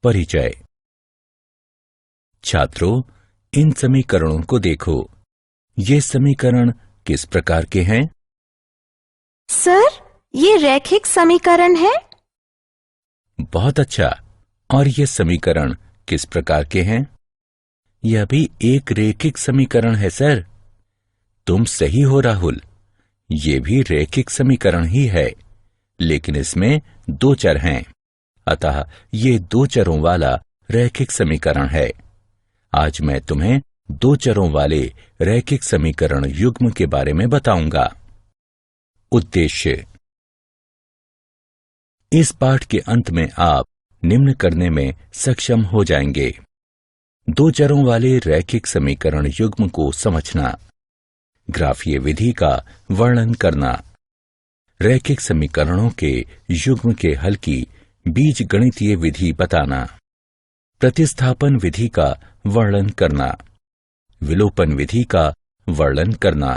परिचय। छात्रों, इन समीकरणों को देखो। ये समीकरण किस प्रकार के हैं? सर, ये रैखिक समीकरण है। बहुत अच्छा। और ये समीकरण किस प्रकार के हैं? यह भी एक रैखिक समीकरण है सर। तुम सही हो राहुल, ये भी रैखिक समीकरण ही है, लेकिन इसमें दो चर हैं, अतः ये दो चरों वाला रैखिक समीकरण है। आज मैं तुम्हें दो चरों वाले रैखिक समीकरण युग्म के बारे में बताऊंगा। उद्देश्य। इस पाठ के अंत में आप निम्न करने में सक्षम हो जाएंगे। दो चरों वाले रैखिक समीकरण युग्म को समझना, ग्राफीय विधि का वर्णन करना, रैखिक समीकरणों के युग्म के हल की बीजगणितीय विधि बताना, प्रतिस्थापन विधि का वर्णन करना, विलोपन विधि का वर्णन करना,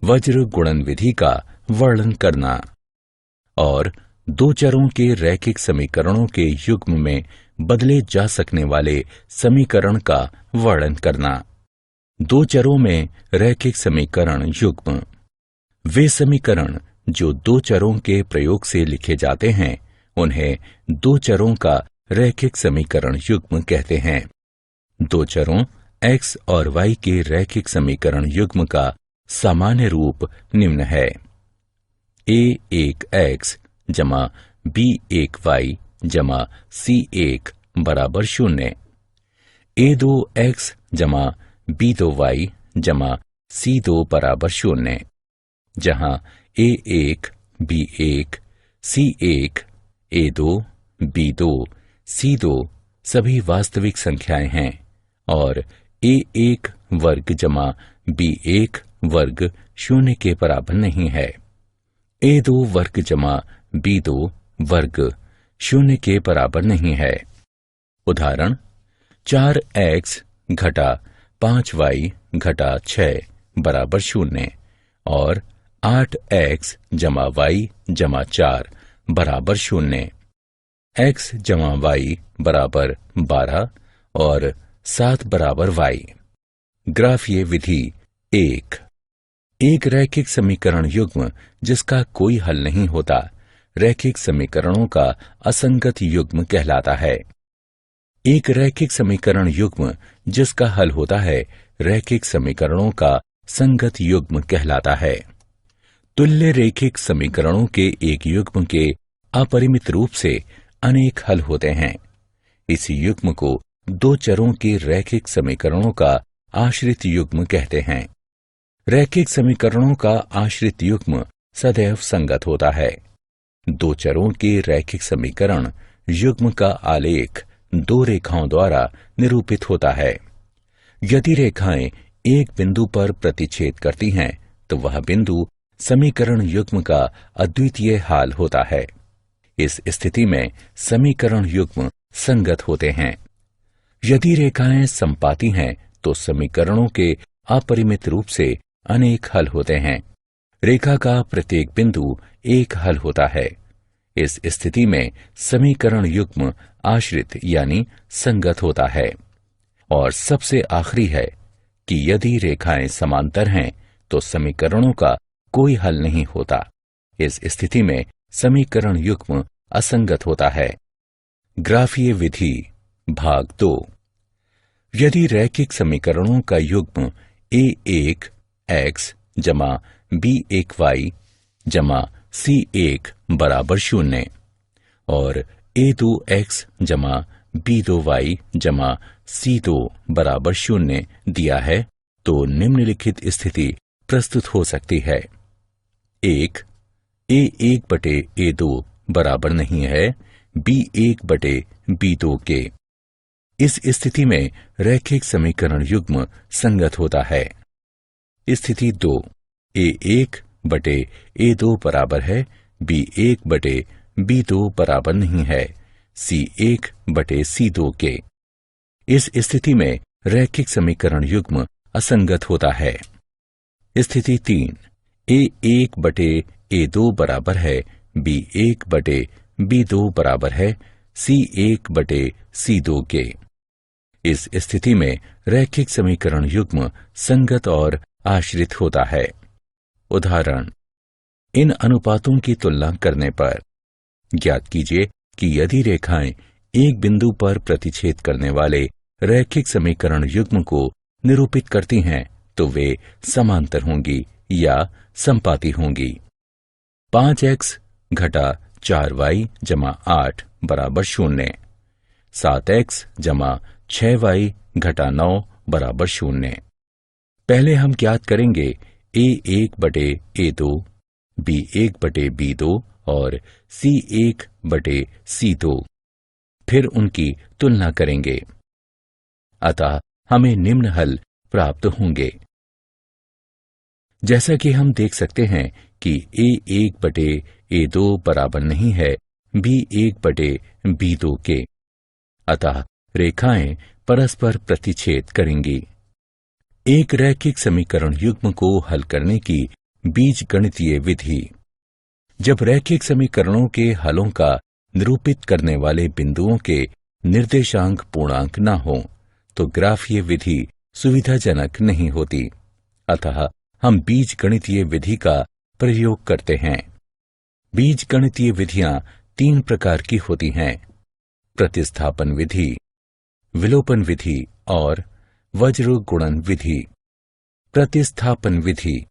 वज्र गुणन विधि का वर्णन करना और दो चरों के रैखिक समीकरणों के युग्म में बदले जा सकने वाले समीकरण का वर्णन करना। दो चरों में रैखिक समीकरण युग्म वे समीकरण जो दो चरों के प्रयोग से लिखे जाते हैं, उन्हें दो चरों का रैखिक समीकरण युग्म कहते हैं। दो चरों x और y के रैखिक समीकरण युग्म का सामान्य रूप निम्न है: a1x जमा b1y जमा c1 बराबर 0, a2x जमा b2y जमा c2 बराबर 0, जहां a1, b1, c1, a2, b2, c2 सभी वास्तविक संख्याएं हैं और a1 वर्ग जमा b1 वर्ग 0 के बराबर नहीं है। a2 वर्ग जमा b2 वर्ग 0 के बराबर नहीं है। उदाहरण: 4x घटा 5y घटा 6 बराबर 0 और 8x जमा y जमा 4 बराबर 0, x जमा y बराबर 12 और 7 बराबर y। ग्राफीय विधि। एक रैखिक समीकरण युग्म जिसका कोई हल नहीं होता, रैखिक समीकरणों का असंगत युग्म कहलाता है। एक रैखिक समीकरण युग्म जिसका हल होता है, रैखिक समीकरणों का संगत युग्म कहलाता है। तुल्य रैखिक समीकरणों के एक युग्म के अपरिमित रूप से अनेक हल होते हैं। इसी युग्म को दो चरों के रैखिक समीकरणों का आश्रित युग्म कहते हैं। रैखिक समीकरणों का आश्रित युग्म सदैव संगत होता है। दो चरों के रैखिक समीकरण युग्म का आलेख दो रेखाओं द्वारा निरूपित होता है। यदि रेखाएं एक बिंदु पर प्रतिच्छेद करती हैं, तो वह बिंदु समीकरण युग्म का अद्वितीय हाल होता है। इस स्थिति में समीकरण युग्म संगत होते हैं। यदि रेखाएं समपाती हैं, तो समीकरणों के अपरिमित रूप से अनेक हल होते हैं। रेखा का प्रत्येक बिंदु एक हल होता है। इस स्थिति में समीकरण युग्म आश्रित यानी संगत होता है। और सबसे आखिरी है कि यदि रेखाएं समांतर हैं, तो समीकरणों का कोई हल नहीं होता। इस स्थिति में समीकरण युग्म असंगत होता है। ग्राफीय विधि भाग 2। यदि रैखिक समीकरणों का युग्म a1 x जमा b1 y जमा c1 बराबर 0 और a2 x जमा b2 y जमा c2 बराबर 0 दिया है, तो निम्नलिखित स्थिति प्रस्तुत हो सकती है। 1. a1 बटे a2 बराबर नहीं है b1 बटे b2 के। इस स्थिति में रैखिक समीकरण युग्म संगत होता है। स्थिति 2. a1 बटे a2 बराबर है b1 बटे b2 बराबर नहीं है c1 बटे c2 के। इस स्थिति में रैखिक समीकरण युग्म असंगत होता है। स्थिति 3. a1 बटे a2 बराबर है b1 बटे b2 बराबर है C1/C2 के। इस स्थिति में रैखिक समीकरण युग्म संगत और आश्रित होता है। उदाहरण, इन अनुपातों की तुलना करने पर ज्ञात कीजिए कि यदि रेखाएं एक बिंदु पर प्रतिच्छेद करने वाले रैखिक समीकरण युग्म को निरूपित करती हैं तो वे समांतर होंगी या संपाती होंगी। 5x घटा 4y जमा 8 बराबर 0, 7x जमा 6y घटा 9 बराबर 0। पहले हम ज्ञात करेंगे A1/A2, B1/B2 और C1/C2, फिर उनकी तुलना करेंगे। अतः हमें निम्न हल प्राप्त होंगे। जैसा कि हम देख सकते हैं कि A1/A2 बराबर नहीं है B1/B2 के, अतः रेखाएं परस्पर प्रतिच्छेद करेंगी। एक रैखिक समीकरण युग्म को हल करने की बीजगणितीय विधि। जब रैखिक समीकरणों के हलों का निरूपित करने वाले बिंदुओं के निर्देशांक पूर्णांक न हो तो ग्राफीय विधि सुविधाजनक नहीं होती, अतः हम बीजगणितीय विधि का प्रयोग करते हैं। बीजगणितीय विधियां 3 प्रकार की होती हैं: प्रतिस्थापन विधि, विलोपन विधि और वज्र गुणन विधि। प्रतिस्थापन विधि।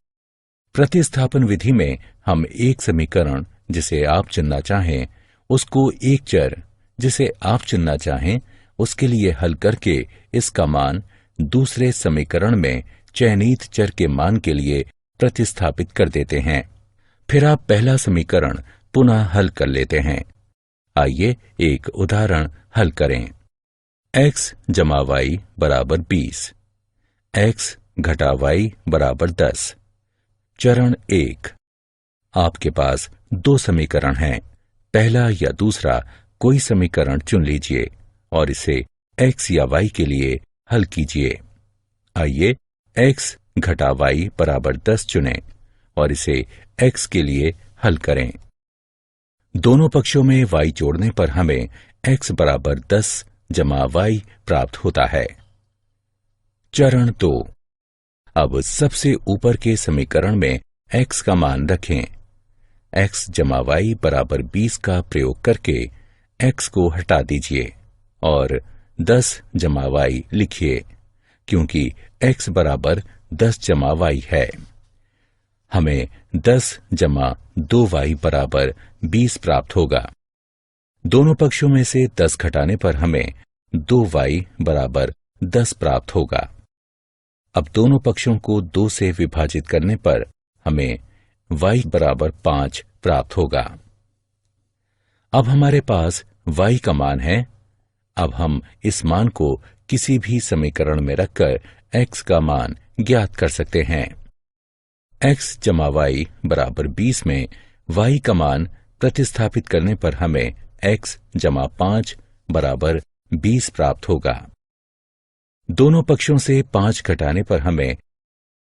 प्रतिस्थापन विधि में हम एक समीकरण जिसे आप चुनना चाहें उसको एक चर जिसे आप चुनना चाहें उसके लिए हल करके इसका मान दूसरे समीकरण में चयनित चर के मान के लिए प्रतिस्थापित कर देते हैं। फिर आप पहला समीकरण पुनः हल कर लेते हैं। आइए एक उदाहरण हल करें। x जमा y बराबर 20, x घटा y बराबर 10। चरण 1। आपके पास 2 समीकरण हैं। पहला या दूसरा कोई समीकरण चुन लीजिए और इसे x या y के लिए हल कीजिए। आइए x घटा y बराबर 10 चुनें और इसे x के लिए हल करें। दोनों पक्षों में y जोड़ने पर हमें x बराबर 10 जमा y प्राप्त होता है। चरण 2। अब सबसे ऊपर के समीकरण में x का मान रखें। x जमा y बराबर 20 का प्रयोग करके x को हटा दीजिए और 10 जमा y लिखिए, क्योंकि x बराबर 10 जमा y है। हमें 10 जमा 2y बराबर 20 प्राप्त होगा। दोनों पक्षों में से 10 घटाने पर हमें 2y बराबर 10 प्राप्त होगा। अब दोनों पक्षों को 2 से विभाजित करने पर हमें y बराबर 5 प्राप्त होगा। अब हमारे पास y का मान है। अब हम इस मान को किसी भी समीकरण में रखकर x का मान ज्ञात कर सकते हैं। x जमा y बराबर 20 में y का मान प्रतिस्थापित करने पर हमें x जमा 5 बराबर 20 प्राप्त होगा। दोनों पक्षों से 5 घटाने पर हमें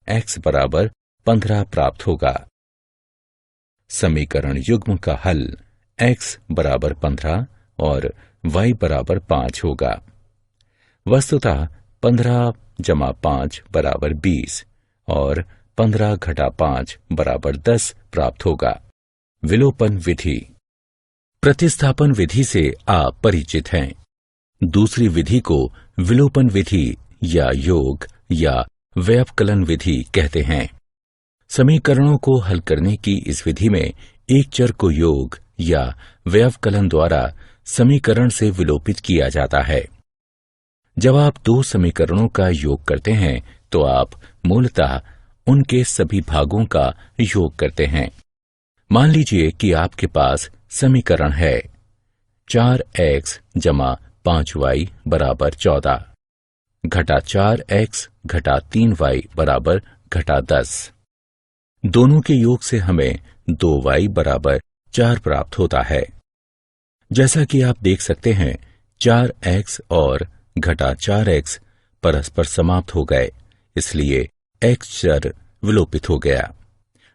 x बराबर 15 प्राप्त होगा। समीकरण युग्म का हल x बराबर 15 और y बराबर 5 होगा। वस्तुतः 15 जमा 5 बराबर 20 और 15 घटा 5 बराबर 10 प्राप्त होगा। विलोपन विधि। प्रतिस्थापन विधि से आप परिचित हैं। दूसरी विधि को विलोपन विधि या योग या व्यवकलन विधि कहते हैं। समीकरणों को हल करने की इस विधि में एक चर को योग या व्यवकलन द्वारा समीकरण से विलोपित किया जाता है। जब आप 2 समीकरणों का योग करते हैं तो आप मूलतः उनके सभी भागों का योग करते हैं। मान लीजिए कि आपके पास समीकरण है 4x जमा 5y बराबर 14 घटा 4x घटा 3y बराबर घटा 10। दोनों के योग से हमें 2y बराबर 4 प्राप्त होता है। जैसा कि आप देख सकते हैं 4x और घटा 4x परस्पर समाप्त हो गए, इसलिए x चर विलोपित हो गया,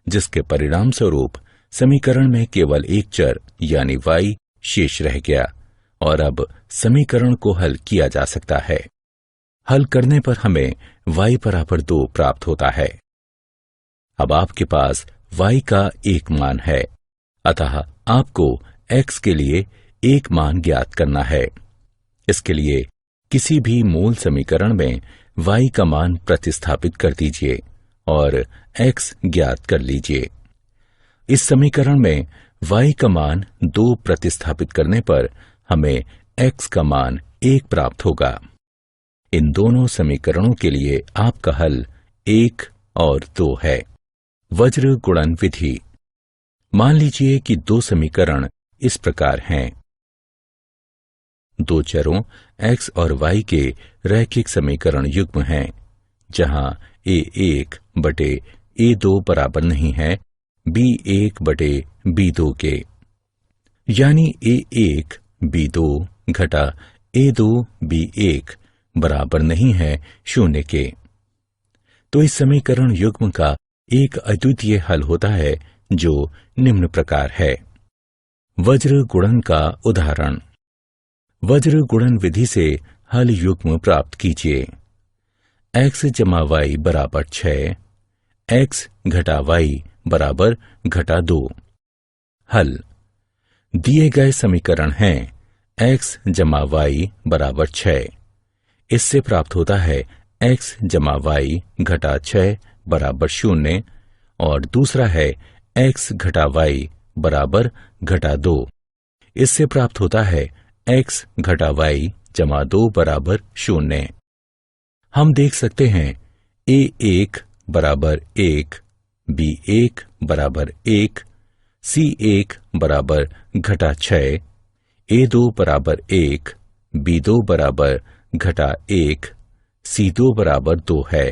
जिसके परिणाम स्वरूप समीकरण में केवल एक चर यानी y शेष रह गया और अब समीकरण को हल किया जा सकता है। हल करने पर हमें y बराबर 2 प्राप्त होता है। अब आपके पास y का एक मान है, अतः आपको x के लिए एक मान ज्ञात करना है। इसके लिए किसी भी मूल समीकरण में y का मान प्रतिस्थापित कर दीजिए और x ज्ञात कर लीजिए। इस समीकरण में y का मान 2 प्रतिस्थापित करने पर हमें x का मान 1 प्राप्त होगा। इन दोनों समीकरणों के लिए आपका हल 1 और 2 है। वज्र गुणन विधि। मान लीजिए कि 2 समीकरण इस प्रकार हैं। 2 चरों x और y के रैखिक समीकरण युग्म हैं, जहां a1 बटे a2 बराबर नहीं है b1 बटे b2 के, यानी a1 b2 घटा a2 b1 बराबर नहीं है 0 के। तो इस समीकरण युग्म का एक अद्वितीय हल होता है जो निम्न प्रकार है। वज्र गुणन का उदाहरण। वज्र गुणन विधि से हल युग्म प्राप्त कीजिए। x जमा y बराबर 6, x घटा y बराबर घटा 2। हल। दिए गए समीकरण हैं x जमा y बराबर 6। इससे प्राप्त होता है x जमा y घटा 6 बराबर 0 और दूसरा है x घटा y बराबर घटा 2। इससे प्राप्त होता है x घटा y जमा 2 बराबर 0। हम देख सकते हैं a1 बराबर 1, b1 बराबर 1, c1 बराबर घटा 6, a2 बराबर 1, b2 बराबर घटा 1, c2 बराबर 2 है।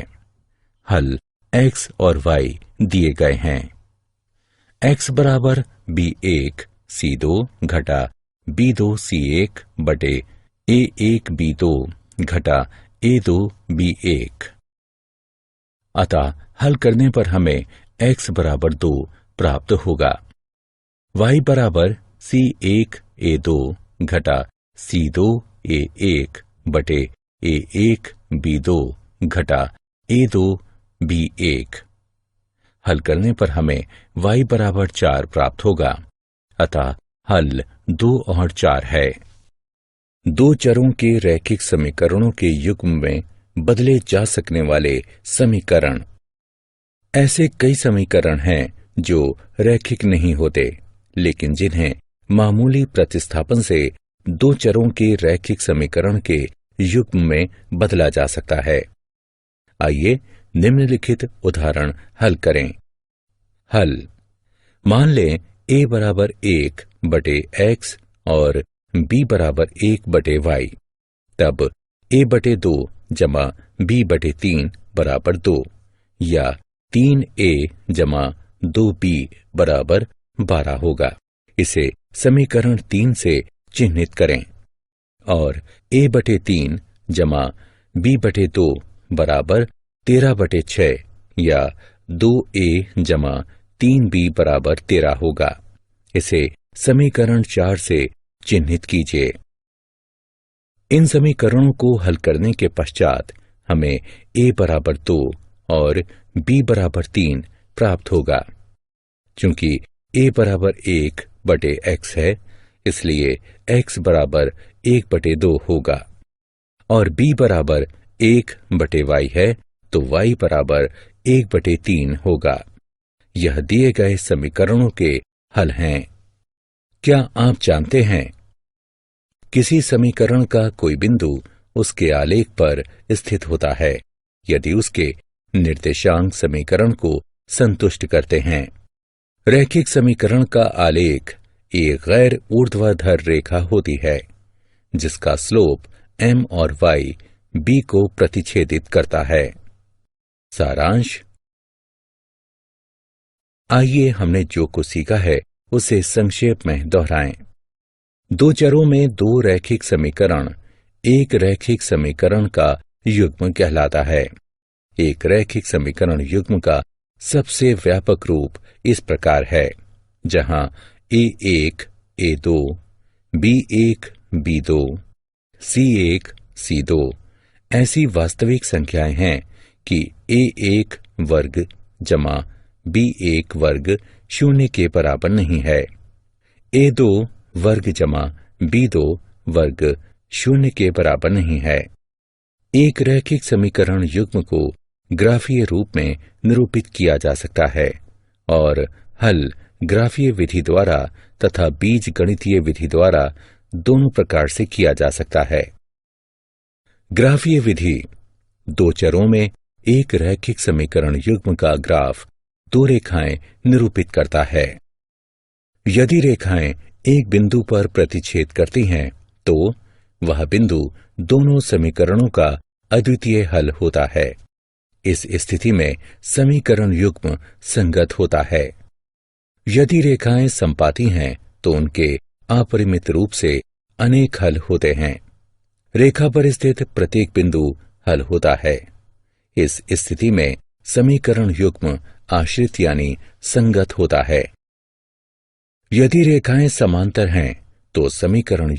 हल x और y दिए गए हैं। x बराबर b1 c2 घटा b2 c1 बटे a1 b2 घटा a2 b1। अतः हल करने पर हमें x बराबर 2 प्राप्त होगा। y बराबर c1 a2 घटा c2 a1 बटे a1 b2 घटा a2 b1। हल करने पर हमें y बराबर 4 प्राप्त होगा। अतः हल 2 और 4 है। 2 चरों के रैखिक समीकरणों के युग्म में बदले जा सकने वाले समीकरण। ऐसे कई समीकरण हैं जो रैखिक नहीं होते, लेकिन जिन्हें मामूली प्रतिस्थापन से 2 चरों के रैखिक समीकरण के युग्म में बदला जा सकता है। आइए निम्नलिखित उदाहरण हल करें। हल। मान लें a बराबर 1 बटे x और b बराबर 1 बटे y, तब a बटे 2 जमा b बटे 3 बराबर 2, या 3a जमा 2b बराबर 12 होगा। इसे समीकरण 3 से चिह्नित करें और a बटे 3 जमा b बटे 2 बराबर 13 बटे 6 या 2a जमा 3b बराबर 13 होगा। इसे समीकरण 4 से चिह्नित कीजिए। इन समीकरणों को हल करने के पश्चात हमें a बराबर 2 और b बराबर 3 प्राप्त होगा। चूंकि a बराबर 1 बटे x है, इसलिए x बराबर 1 बटे 2 होगा, और b बराबर 1 बटे y है, तो y बराबर 1 बटे 3 होगा। यह दिए गए समीकरणों के हल हैं। क्या आप जानते हैं, किसी समीकरण का कोई बिंदु उसके आलेख पर स्थित होता है यदि उसके निर्देशांक समीकरण को संतुष्ट करते हैं। रैखिक समीकरण का आलेख एक गैर ऊर्ध्वाधर रेखा होती है जिसका स्लोप m और y b को प्रतिच्छेदित करता है। सारांश। आइए हमने जो कुछ सीखा है उसे संक्षेप में दोहराएं। 2 चरों में 2 रैखिक समीकरण एक रैखिक समीकरण का युग्म कहलाता है। एक रैखिक समीकरण युग्म का सबसे व्यापक रूप इस प्रकार है, जहां a1, a2, b1, B2, C1, C2 ऐसी वास्तविक संख्याएं हैं कि A1 वर्ग जमा B1 वर्ग 0 के बराबर नहीं है। A2 वर्ग जमा B2 वर्ग 0 के बराबर नहीं है। एक रैखिक समीकरण युग्म को ग्राफीय रूप में निरूपित किया जा सकता है और हल ग्राफीय विधि द्वारा तथा बीज गणितीय विधि द्वारा दोनों प्रकार से किया जा सकता है। ग्राफीय विधि दो चरों में एक रैखिक समीकरण युग्म का ग्राफ दो रेखाएं निरूपित करता है। यदि रेखाएं एक बिंदु पर प्रतिच्छेद करती हैं तो वह बिंदु दोनों समीकरणों का अद्वितीय हल होता है। इस स्थिति में समीकरण युग्म संगत होता है। यदि रेखाएं समपाती हैं तो उनके अपरिमित रूप से अनेक हल होते हैं। रेखा पर स्थित प्रत्येक बिंदु हल होता है। इस स्थिति में समीकरण युग्म आश्रित यानी संगत होता है। यदि रेखाएं समांतर हैं तो समीकरण